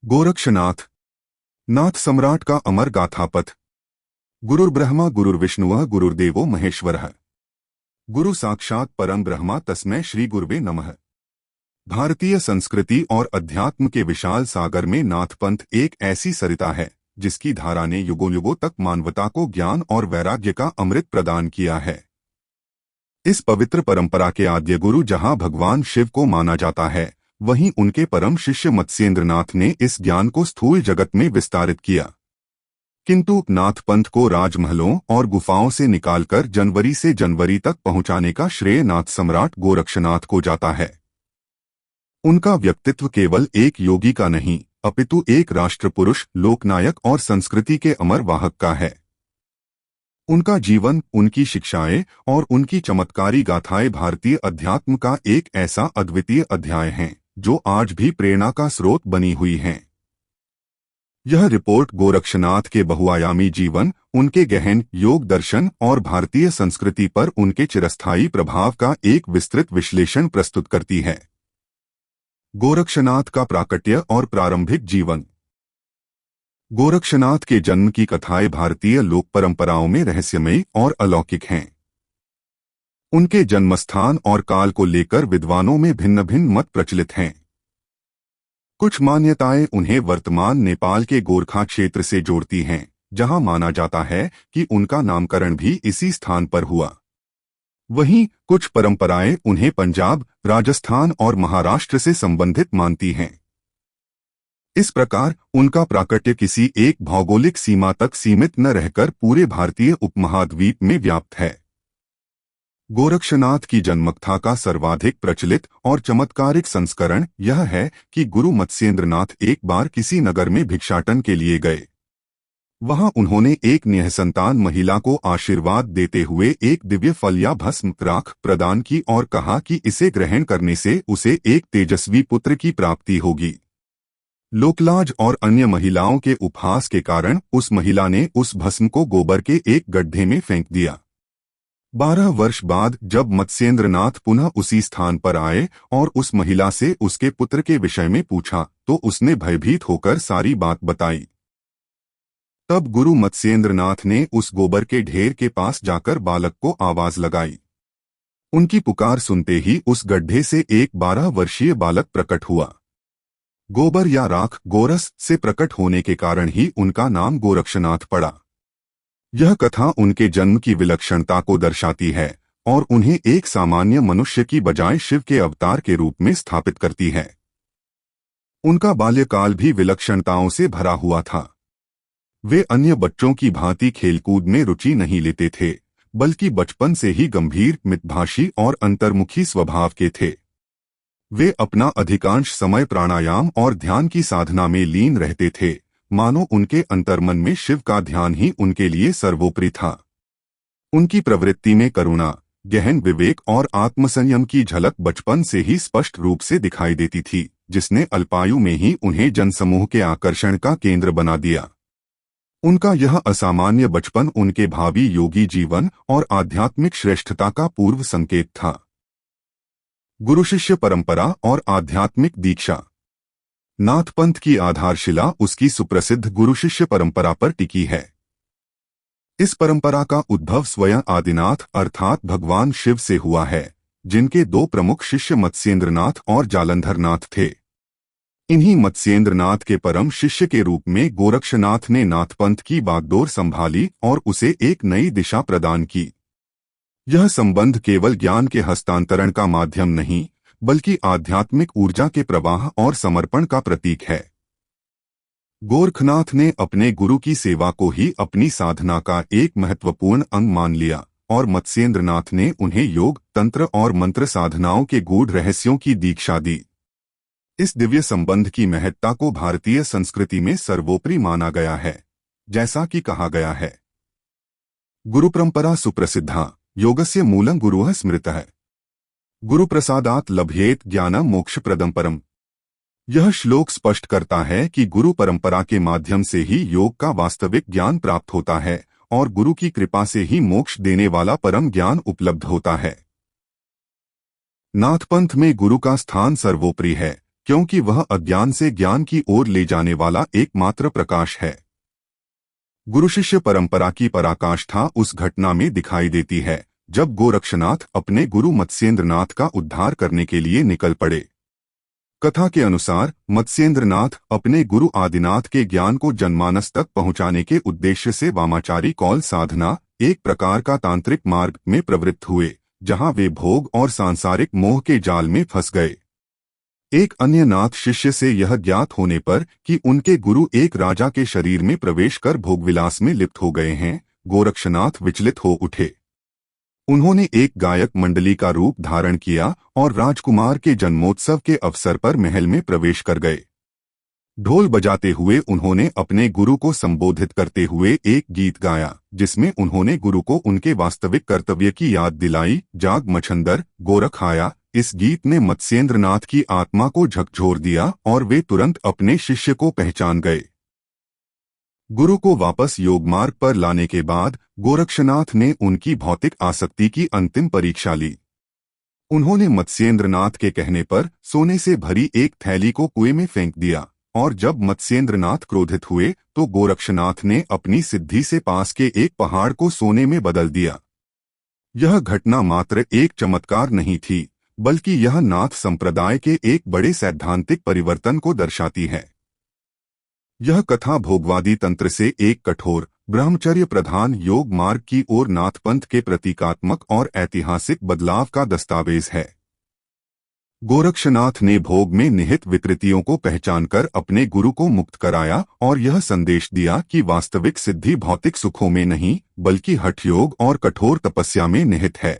गोरक्षनाथ, नाथ सम्राट का अमर गाथापथ। गुरुर्ब्रह्मा गुरुर्विष्णुः गुरुर्देवो महेश्वरः। गुरु साक्षात परम ब्रह्मा तस्मै श्री गुरुवे नमः। भारतीय संस्कृति और अध्यात्म के विशाल सागर में नाथपंथ एक ऐसी सरिता है जिसकी धारा ने युगों युगों तक मानवता को ज्ञान और वैराग्य का अमृत प्रदान किया है। इस पवित्र परंपरा के आद्य गुरु जहां भगवान शिव को माना जाता है, वहीं उनके परम शिष्य मत्स्येंद्रनाथ ने इस ज्ञान को स्थूल जगत में विस्तारित किया। किंतु नाथपंथ को राजमहलों और गुफाओं से निकालकर जनवरी से जनवरी तक पहुंचाने का श्रेय नाथ सम्राट गोरक्षनाथ को जाता है। उनका व्यक्तित्व केवल एक योगी का नहीं, अपितु एक राष्ट्रपुरुष, लोकनायक और संस्कृति के अमर वाहक का है। उनका जीवन, उनकी शिक्षाएं और उनकी चमत्कारी गाथाएं भारतीय अध्यात्म का एक ऐसा अद्वितीय अध्याय हैं जो आज भी प्रेरणा का स्रोत बनी हुई हैं। यह रिपोर्ट गोरक्षनाथ के बहुआयामी जीवन, उनके गहन योग दर्शन और भारतीय संस्कृति पर उनके चिरस्थायी प्रभाव का एक विस्तृत विश्लेषण प्रस्तुत करती है। गोरक्षनाथ का प्राकट्य और प्रारंभिक जीवन। गोरक्षनाथ के जन्म की कथाएं भारतीय लोक परंपराओं में रहस्यमयी और अलौकिक हैं। उनके जन्मस्थान और काल को लेकर विद्वानों में भिन्न भिन्न मत प्रचलित हैं। कुछ मान्यताएं उन्हें वर्तमान नेपाल के गोरखा क्षेत्र से जोड़ती हैं, जहां माना जाता है कि उनका नामकरण भी इसी स्थान पर हुआ। वहीं कुछ परंपराएं उन्हें पंजाब, राजस्थान और महाराष्ट्र से संबंधित मानती हैं। इस प्रकार उनका प्राकट्य किसी एक भौगोलिक सीमा तक सीमित न रहकर पूरे भारतीय उपमहाद्वीप में व्याप्त है। गोरक्षनाथ की जन्मकथा का सर्वाधिक प्रचलित और चमत्कारिक संस्करण यह है कि गुरु मत्स्येंद्रनाथ एक बार किसी नगर में भिक्षाटन के लिए गए। वहां उन्होंने एक निःसंतान महिला को आशीर्वाद देते हुए एक दिव्य फल या भस्म राख प्रदान की और कहा कि इसे ग्रहण करने से उसे एक तेजस्वी पुत्र की प्राप्ति होगी। लोकलाज और अन्य महिलाओं के उपहास के कारण उस महिला ने उस भस्म को गोबर के एक गड्ढे में फेंक दिया। 12 वर्ष बाद जब मत्स्येंद्रनाथ पुनः उसी स्थान पर आए और उस महिला से उसके पुत्र के विषय में पूछा तो उसने भयभीत होकर सारी बात बताई। तब गुरु मत्स्येंद्रनाथ ने उस गोबर के ढेर के पास जाकर बालक को आवाज लगाई। उनकी पुकार सुनते ही उस गड्ढे से एक 12 वर्षीय बालक प्रकट हुआ। गोबर या राख, गोरस से प्रकट होने के कारण ही उनका नाम गोरक्षनाथ पड़ा। यह कथा उनके जन्म की विलक्षणता को दर्शाती है और उन्हें एक सामान्य मनुष्य की बजाय शिव के अवतार के रूप में स्थापित करती है। उनका बाल्यकाल भी विलक्षणताओं से भरा हुआ था। वे अन्य बच्चों की भांति खेलकूद में रुचि नहीं लेते थे, बल्कि बचपन से ही गंभीर, मितभाषी और अंतर्मुखी स्वभाव के थे। वे अपना अधिकांश समय प्राणायाम और ध्यान की साधना में लीन रहते थे, मानो उनके अंतर्मन में शिव का ध्यान ही उनके लिए सर्वोपरि था। उनकी प्रवृत्ति में करुणा, गहन विवेक और आत्मसंयम की झलक बचपन से ही स्पष्ट रूप से दिखाई देती थी, जिसने अल्पायु में ही उन्हें जनसमूह के आकर्षण का केंद्र बना दिया। उनका यह असामान्य बचपन उनके भावी योगी जीवन और आध्यात्मिक श्रेष्ठता का पूर्व संकेत था। गुरु शिष्य परंपरा और आध्यात्मिक दीक्षा। नाथपंथ की आधारशिला उसकी सुप्रसिद्ध गुरु शिष्य परंपरा पर टिकी है। इस परंपरा का उद्भव स्वयं आदिनाथ अर्थात भगवान शिव से हुआ है, जिनके 2 प्रमुख शिष्य मत्स्येंद्रनाथ और जालंधरनाथ थे। इन्हीं मत्स्येंद्रनाथ के परम शिष्य के रूप में गोरक्षनाथ ने नाथपंथ की बागडोर संभाली और उसे एक नई दिशा प्रदान की। यह संबंध केवल ज्ञान के हस्तांतरण का माध्यम नहीं, बल्कि आध्यात्मिक ऊर्जा के प्रवाह और समर्पण का प्रतीक है। गोरखनाथ ने अपने गुरु की सेवा को ही अपनी साधना का एक महत्वपूर्ण अंग मान लिया और मत्स्येंद्रनाथ ने उन्हें योग, तंत्र और मंत्र साधनाओं के गूढ़ रहस्यों की दीक्षा दी। इस दिव्य संबंध की महत्ता को भारतीय संस्कृति में सर्वोपरि माना गया है। जैसा कि कहा गया है, गुरु परंपरा सुप्रसिद्धा, योगस्य मूलं गुरुः स्मृतः, गुरुप्रसादात् लभ्येत ज्ञानं मोक्षप्रदं परम्। यह श्लोक स्पष्ट करता है कि गुरु परंपरा के माध्यम से ही योग का वास्तविक ज्ञान प्राप्त होता है और गुरु की कृपा से ही मोक्ष देने वाला परम ज्ञान उपलब्ध होता है। नाथपंथ में गुरु का स्थान सर्वोपरि है, क्योंकि वह अज्ञान से ज्ञान की ओर ले जाने वाला एकमात्र प्रकाश है। गुरु शिष्य परंपरा की पराकाष्ठा उस घटना में दिखाई देती है जब गोरक्षनाथ अपने गुरु मत्स्येंद्रनाथ का उद्धार करने के लिए निकल पड़े। कथा के अनुसार मत्स्येंद्रनाथ अपने गुरु आदिनाथ के ज्ञान को जनमानस तक पहुंचाने के उद्देश्य से वामाचारी कौल साधना, एक प्रकार का तांत्रिक मार्ग में प्रवृत्त हुए, जहां वे भोग और सांसारिक मोह के जाल में फंस गए। एक अन्य नाथ शिष्य से यह ज्ञात होने पर कि उनके गुरु एक राजा के शरीर में प्रवेश कर भोगविलास में लिप्त हो गए हैं, गोरक्षनाथ विचलित हो उठे। उन्होंने एक गायक मंडली का रूप धारण किया और राजकुमार के जन्मोत्सव के अवसर पर महल में प्रवेश कर गए। ढोल बजाते हुए उन्होंने अपने गुरु को संबोधित करते हुए एक गीत गाया, जिसमें उन्होंने गुरु को उनके वास्तविक कर्तव्य की याद दिलाई। जाग मच्छंदर गोरख आया, इस गीत ने मत्स्येंद्रनाथ की आत्मा को झकझोर दिया और वे तुरंत अपने शिष्य को पहचान गए। गुरु को वापस योगमार्ग पर लाने के बाद गोरक्षनाथ ने उनकी भौतिक आसक्ति की अंतिम परीक्षा ली। उन्होंने मत्स्येंद्रनाथ के कहने पर सोने से भरी एक थैली को कुएं में फेंक दिया, और जब मत्स्येंद्रनाथ क्रोधित हुए तो गोरक्षनाथ ने अपनी सिद्धि से पास के एक पहाड़ को सोने में बदल दिया। यह घटना मात्र एक चमत्कार नहीं थी, बल्कि यह नाथ संप्रदाय के एक बड़े सैद्धांतिक परिवर्तन को दर्शाती है। यह कथा भोगवादी तंत्र से एक कठोर ब्रह्मचर्य प्रधान योग मार्ग की ओर नाथपंथ के प्रतीकात्मक और ऐतिहासिक बदलाव का दस्तावेज है। गोरक्षनाथ ने भोग में निहित विकृतियों को पहचानकर अपने गुरु को मुक्त कराया और यह संदेश दिया कि वास्तविक सिद्धि भौतिक सुखों में नहीं, बल्कि हठयोग और कठोर तपस्या में निहित है।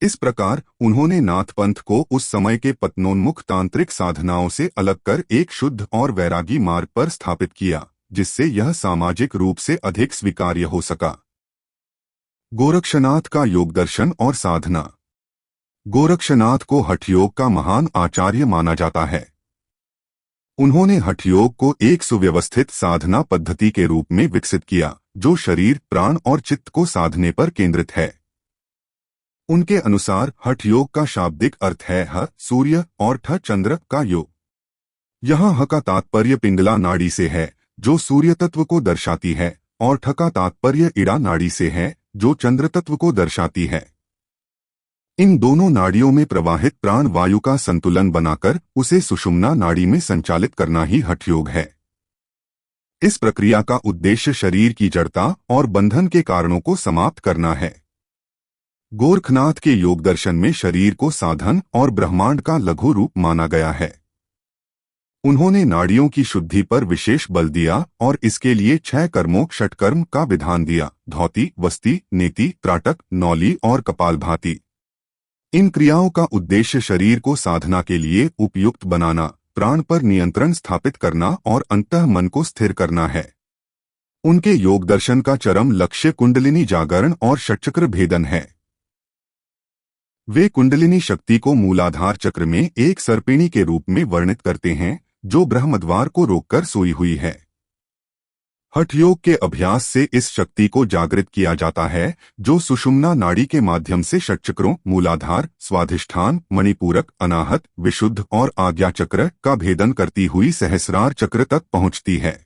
इस प्रकार उन्होंने नाथपंथ को उस समय के पतनोन्मुख तांत्रिक साधनाओं से अलग कर एक शुद्ध और वैरागी मार्ग पर स्थापित किया, जिससे यह सामाजिक रूप से अधिक स्वीकार्य हो सका। गोरक्षनाथ का योगदर्शन और साधना। गोरक्षनाथ को हठयोग का महान आचार्य माना जाता है। उन्होंने हठयोग को एक सुव्यवस्थित साधना पद्धति के रूप में विकसित किया, जो शरीर, प्राण और चित्त को साधने पर केंद्रित है। उनके अनुसार हठ योग का शाब्दिक अर्थ है ह सूर्य और ठ चंद्र का योग। यहाँ ह का तात्पर्य पिंगला नाड़ी से है, जो सूर्य तत्व को दर्शाती है, और ठ का तात्पर्य इड़ा नाड़ी से है, जो चंद्र तत्व को दर्शाती है। इन दोनों नाड़ियों में प्रवाहित प्राण वायु का संतुलन बनाकर उसे सुषुम्ना नाड़ी में संचालित करना ही हठ योग है। इस प्रक्रिया का उद्देश्य शरीर की जड़ता और बंधन के कारणों को समाप्त करना है। गोरखनाथ के योग दर्शन में शरीर को साधन और ब्रह्मांड का लघु रूप माना गया है। उन्होंने नाड़ियों की शुद्धि पर विशेष बल दिया और इसके लिए 6 कर्मों षटकर्म का विधान दिया: धौती, वस्ती, नेति, त्राटक, नौली और कपालभाति। इन क्रियाओं का उद्देश्य शरीर को साधना के लिए उपयुक्त बनाना, प्राण पर नियंत्रण स्थापित करना और अंतः मन को स्थिर करना है। उनके योग दर्शन का चरम लक्ष्य कुंडलिनी जागरण और षटचक्र भेदन है। वे कुंडलिनी शक्ति को मूलाधार चक्र में एक सर्पिणी के रूप में वर्णित करते हैं, जो ब्रह्मद्वार को रोककर सोई हुई है। हठ योग के अभ्यास से इस शक्ति को जागृत किया जाता है, जो सुषुम्ना नाड़ी के माध्यम से षटचक्रों मूलाधार, स्वाधिष्ठान, मणिपूरक, अनाहत, विशुद्ध और आज्ञा चक्र का भेदन करती हुई सहस्रार चक्र तक पहुंचती है।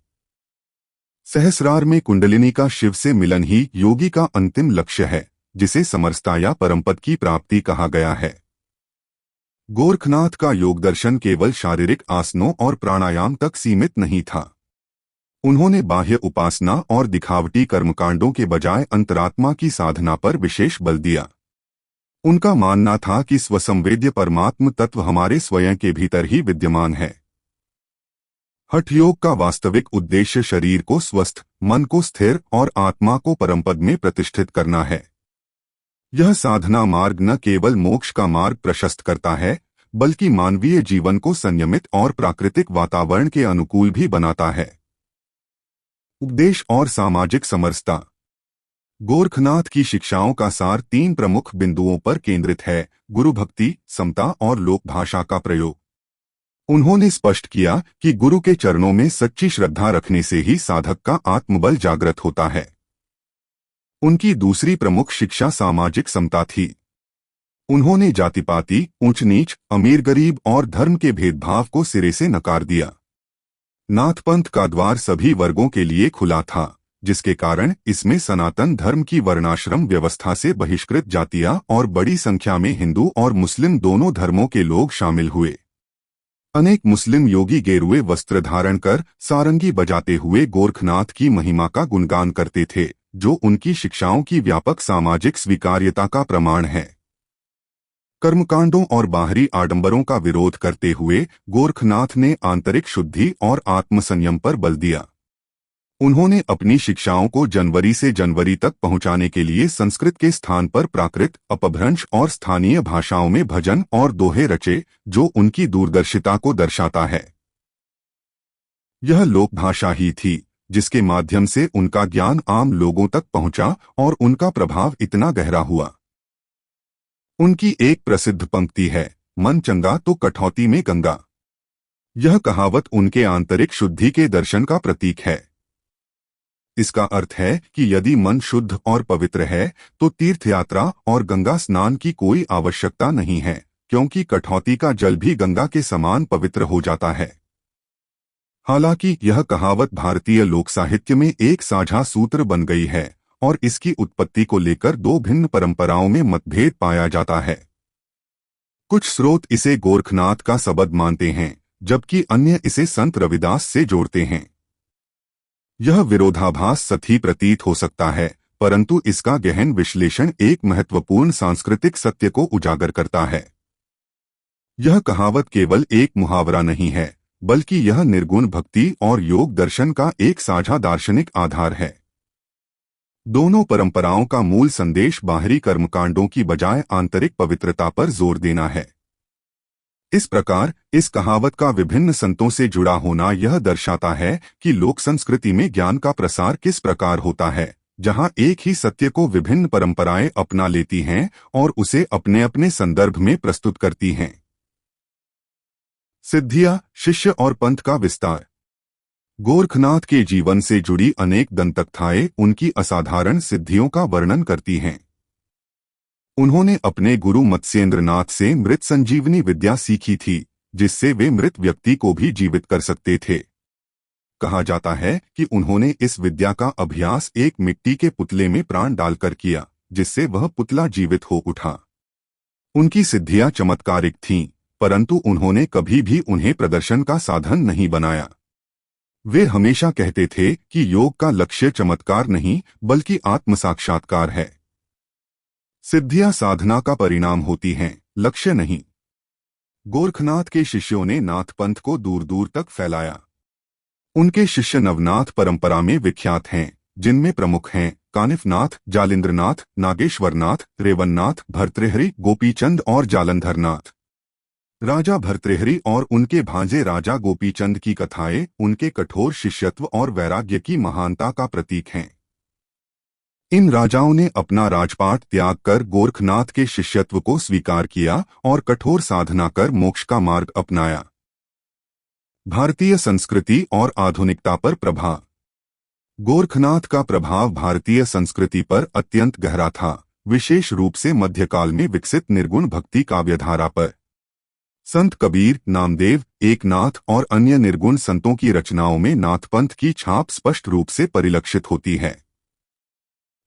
सहस्रार में कुंडलिनी का शिव से मिलन ही योगी का अंतिम लक्ष्य है, जिसे समरसता या परमपद की प्राप्ति कहा गया है। गोरखनाथ का योग दर्शन केवल शारीरिक आसनों और प्राणायाम तक सीमित नहीं था। उन्होंने बाह्य उपासना और दिखावटी कर्मकांडों के बजाय अंतरात्मा की साधना पर विशेष बल दिया। उनका मानना था कि स्वसंवेद्य परमात्म तत्व हमारे स्वयं के भीतर ही विद्यमान है। हठ योग का वास्तविक उद्देश्य शरीर को स्वस्थ, मन को स्थिर और आत्मा को परमपद में प्रतिष्ठित करना है। यह साधना मार्ग न केवल मोक्ष का मार्ग प्रशस्त करता है, बल्कि मानवीय जीवन को संयमित और प्राकृतिक वातावरण के अनुकूल भी बनाता है। उपदेश और सामाजिक समरसता। गोरखनाथ की शिक्षाओं का सार 3 प्रमुख बिंदुओं पर केंद्रित है: गुरु भक्ति, समता और लोक भाषा का प्रयोग। उन्होंने स्पष्ट किया कि गुरु के चरणों में सच्ची श्रद्धा रखने से ही साधक का आत्मबल जागृत होता है। उनकी दूसरी प्रमुख शिक्षा सामाजिक समता थी। उन्होंने जातिपाति, ऊंच नीच, अमीर गरीब और धर्म के भेदभाव को सिरे से नकार दिया। नाथपंथ का द्वार सभी वर्गों के लिए खुला था, जिसके कारण इसमें सनातन धर्म की वर्णाश्रम व्यवस्था से बहिष्कृत जातियां और बड़ी संख्या में हिंदू और मुस्लिम दोनों धर्मों के लोग शामिल हुए। अनेक मुस्लिम योगी गेरुए वस्त्र धारण कर सारंगी बजाते हुए गोरखनाथ की महिमा का गुणगान करते थे, जो उनकी शिक्षाओं की व्यापक सामाजिक स्वीकार्यता का प्रमाण है। कर्मकांडों और बाहरी आडंबरों का विरोध करते हुए गोरखनाथ ने आंतरिक शुद्धि और आत्मसंयम पर बल दिया। उन्होंने अपनी शिक्षाओं को जनवरी से जनवरी तक पहुंचाने के लिए संस्कृत के स्थान पर प्राकृत, अपभ्रंश और स्थानीय भाषाओं में भजन और दोहे रचे, जो उनकी दूरदर्शिता को दर्शाता है। यह लोक भाषा ही थी जिसके माध्यम से उनका ज्ञान आम लोगों तक पहुंचा और उनका प्रभाव इतना गहरा हुआ। उनकी एक प्रसिद्ध पंक्ति है, मन चंगा तो कठौती में गंगा। यह कहावत उनके आंतरिक शुद्धि के दर्शन का प्रतीक है। इसका अर्थ है कि यदि मन शुद्ध और पवित्र है तो तीर्थयात्रा और गंगा स्नान की कोई आवश्यकता नहीं है, क्योंकि कठौती का जल भी गंगा के समान पवित्र हो जाता है। हालांकि यह कहावत भारतीय लोक साहित्य में एक साझा सूत्र बन गई है और इसकी उत्पत्ति को लेकर दो भिन्न परंपराओं में मतभेद पाया जाता है। कुछ स्रोत इसे गोरखनाथ का शब्द मानते हैं, जबकि अन्य इसे संत रविदास से जोड़ते हैं। यह विरोधाभास सही प्रतीत हो सकता है, परंतु इसका गहन विश्लेषण एक महत्वपूर्ण सांस्कृतिक सत्य को उजागर करता है। यह कहावत केवल एक मुहावरा नहीं है, बल्कि यह निर्गुण भक्ति और योग दर्शन का एक साझा दार्शनिक आधार है। दोनों परंपराओं का मूल संदेश बाहरी कर्मकांडों की बजाय आंतरिक पवित्रता पर जोर देना है। इस प्रकार इस कहावत का विभिन्न संतों से जुड़ा होना यह दर्शाता है कि लोक संस्कृति में ज्ञान का प्रसार किस प्रकार होता है, जहां एक ही सत्य को विभिन्न परंपराएं अपना लेती हैं और उसे अपने अपने संदर्भ में प्रस्तुत करती हैं। सिद्धियां, शिष्य और पंथ का विस्तार। गोरखनाथ के जीवन से जुड़ी अनेक दंतकथाएं उनकी असाधारण सिद्धियों का वर्णन करती हैं। उन्होंने अपने गुरु मत्स्येंद्रनाथ से मृत संजीवनी विद्या सीखी थी, जिससे वे मृत व्यक्ति को भी जीवित कर सकते थे। कहा जाता है कि उन्होंने इस विद्या का अभ्यास एक मिट्टी के पुतले में प्राण डालकर किया, जिससे वह पुतला जीवित हो उठा। उनकी सिद्धियां चमत्कारिक थीं, परंतु उन्होंने कभी भी उन्हें प्रदर्शन का साधन नहीं बनाया। वे हमेशा कहते थे कि योग का लक्ष्य चमत्कार नहीं, बल्कि आत्म साक्षात्कार है। सिद्धियां साधना का परिणाम होती हैं, लक्ष्य नहीं। गोरखनाथ के शिष्यों ने नाथपंथ को दूर दूर तक फैलाया। उनके शिष्य नवनाथ परंपरा में विख्यात हैं, जिनमें प्रमुख हैं कानिफनाथ, जालिंद्रनाथ, नागेश्वरनाथ, रेवन्नाथ, भर्तृहरि, गोपीचंद और जालंधरनाथ। राजा भर्तृहरि और उनके भांजे राजा गोपीचंद की कथाएं उनके कठोर शिष्यत्व और वैराग्य की महानता का प्रतीक हैं। इन राजाओं ने अपना राजपाट त्याग कर गोरखनाथ के शिष्यत्व को स्वीकार किया और कठोर साधना कर मोक्ष का मार्ग अपनाया। भारतीय संस्कृति और आधुनिकता पर प्रभाव। गोरखनाथ का प्रभाव भारतीय संस्कृति पर अत्यंत गहरा था, विशेष रूप से मध्यकाल में विकसित निर्गुण भक्ति काव्यधारा पर। संत कबीर, नामदेव, एकनाथ और अन्य निर्गुण संतों की रचनाओं में नाथपंथ की छाप स्पष्ट रूप से परिलक्षित होती है।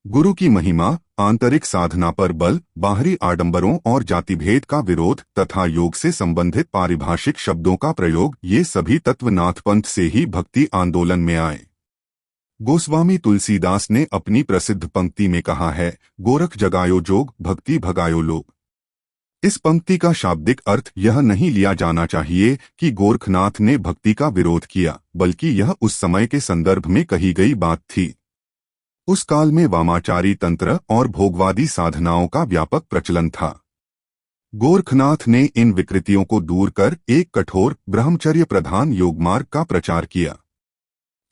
गुरु की महिमा, आंतरिक साधना पर बल, बाहरी आडंबरों और जातिभेद का विरोध तथा योग से संबंधित पारिभाषिक शब्दों का प्रयोग, ये सभी तत्व नाथपंथ से ही भक्ति आंदोलन में आए। गोस्वामी तुलसीदास ने अपनी प्रसिद्ध पंक्ति में कहा है, गोरख जगायो जोग, भक्ति भगायो लोग। इस पंक्ति का शाब्दिक अर्थ यह नहीं लिया जाना चाहिए कि गोरखनाथ ने भक्ति का विरोध किया, बल्कि यह उस समय के संदर्भ में कही गई बात थी। उस काल में वामाचारी तंत्र और भोगवादी साधनाओं का व्यापक प्रचलन था। गोरखनाथ ने इन विकृतियों को दूर कर एक कठोर ब्रह्मचर्य प्रधान योगमार्ग का प्रचार किया।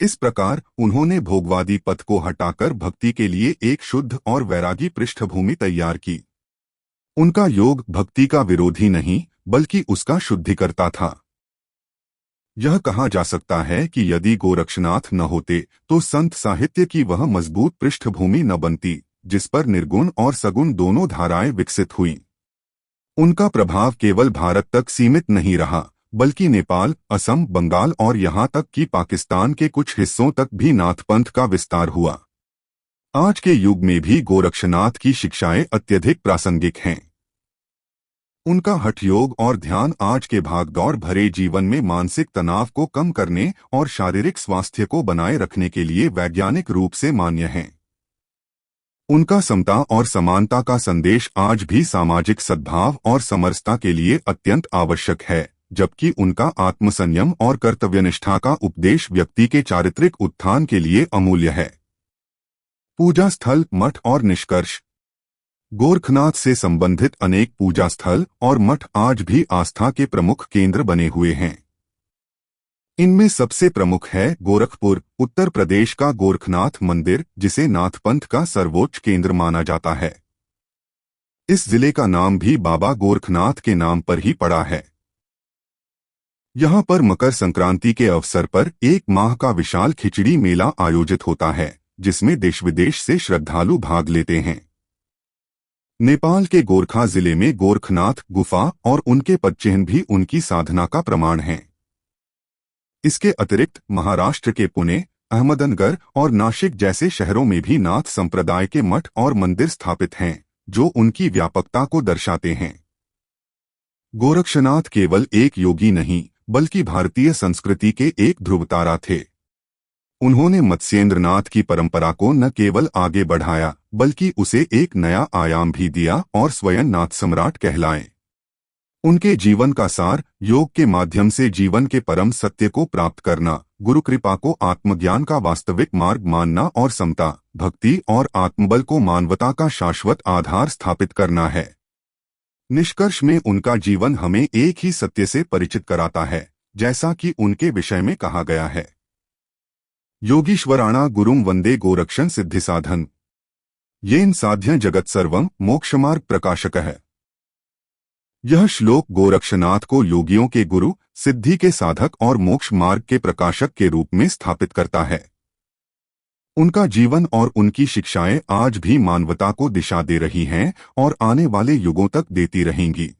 इस प्रकार उन्होंने भोगवादी पथ को हटाकर भक्ति के लिए एक शुद्ध और वैरागी पृष्ठभूमि तैयार की। उनका योग भक्ति का विरोधी नहीं, बल्कि उसका शुद्धिकर्ता था। यह कहा जा सकता है कि यदि गोरक्षनाथ न होते तो संत साहित्य की वह मजबूत पृष्ठभूमि न बनती, जिस पर निर्गुण और सगुण दोनों धाराएं विकसित हुईं। उनका प्रभाव केवल भारत तक सीमित नहीं रहा, बल्कि नेपाल, असम, बंगाल और यहाँ तक कि पाकिस्तान के कुछ हिस्सों तक भी नाथपंथ का विस्तार हुआ। आज के युग में भी गोरक्षनाथ की शिक्षाएं अत्यधिक प्रासंगिक हैं। उनका हठ योग और ध्यान आज के भागदौड़ भरे जीवन में मानसिक तनाव को कम करने और शारीरिक स्वास्थ्य को बनाए रखने के लिए वैज्ञानिक रूप से मान्य है। उनका समता और समानता का संदेश आज भी सामाजिक सद्भाव और समरसता के लिए अत्यंत आवश्यक है, जबकि उनका आत्मसंयम और कर्तव्यनिष्ठा का उपदेश व्यक्ति के चारित्रिक उत्थान के लिए अमूल्य है। पूजा स्थल, मठ और निष्कर्ष। गोरखनाथ से संबंधित अनेक पूजा स्थल और मठ आज भी आस्था के प्रमुख केंद्र बने हुए हैं। इनमें सबसे प्रमुख है गोरखपुर, उत्तर प्रदेश का गोरखनाथ मंदिर, जिसे नाथपंथ का सर्वोच्च केंद्र माना जाता है। इस जिले का नाम भी बाबा गोरखनाथ के नाम पर ही पड़ा है। यहाँ पर मकर संक्रांति के अवसर पर 1 माह का विशाल खिचड़ी मेला आयोजित होता है, जिसमें देश विदेश से श्रद्धालु भाग लेते हैं। नेपाल के गोरखा जिले में गोरखनाथ गुफा और उनके पदचिह्न भी उनकी साधना का प्रमाण हैं। इसके अतिरिक्त महाराष्ट्र के पुणे, अहमदनगर और नासिक जैसे शहरों में भी नाथ संप्रदाय के मठ और मंदिर स्थापित हैं, जो उनकी व्यापकता को दर्शाते हैं। गोरक्षनाथ केवल एक योगी नहीं, बल्कि भारतीय संस्कृति के एक ध्रुवतारा थे। उन्होंने मत्स्येंद्रनाथ की परंपरा को न केवल आगे बढ़ाया, बल्कि उसे एक नया आयाम भी दिया और स्वयं नाथ सम्राट कहलाए। उनके जीवन का सार, योग के माध्यम से जीवन के परम सत्य को प्राप्त करना, गुरु कृपा को आत्मज्ञान का वास्तविक मार्ग मानना और समता, भक्ति और आत्मबल को मानवता का शाश्वत आधार स्थापित करना है। निष्कर्ष में उनका जीवन हमें एक ही सत्य से परिचित कराता है, जैसा कि उनके विषय में कहा गया है। योगीश्वराणा गुरुम वंदे गोरक्षण सिद्धिसाधन, येन साध्य जगत सर्वं मोक्षमार्ग प्रकाशक है। यह श्लोक गोरक्षनाथ को योगियों के गुरु, सिद्धि के साधक और मोक्ष मार्ग के प्रकाशक के रूप में स्थापित करता है। उनका जीवन और उनकी शिक्षाएं आज भी मानवता को दिशा दे रही हैं और आने वाले युगों तक देती रहेंगी।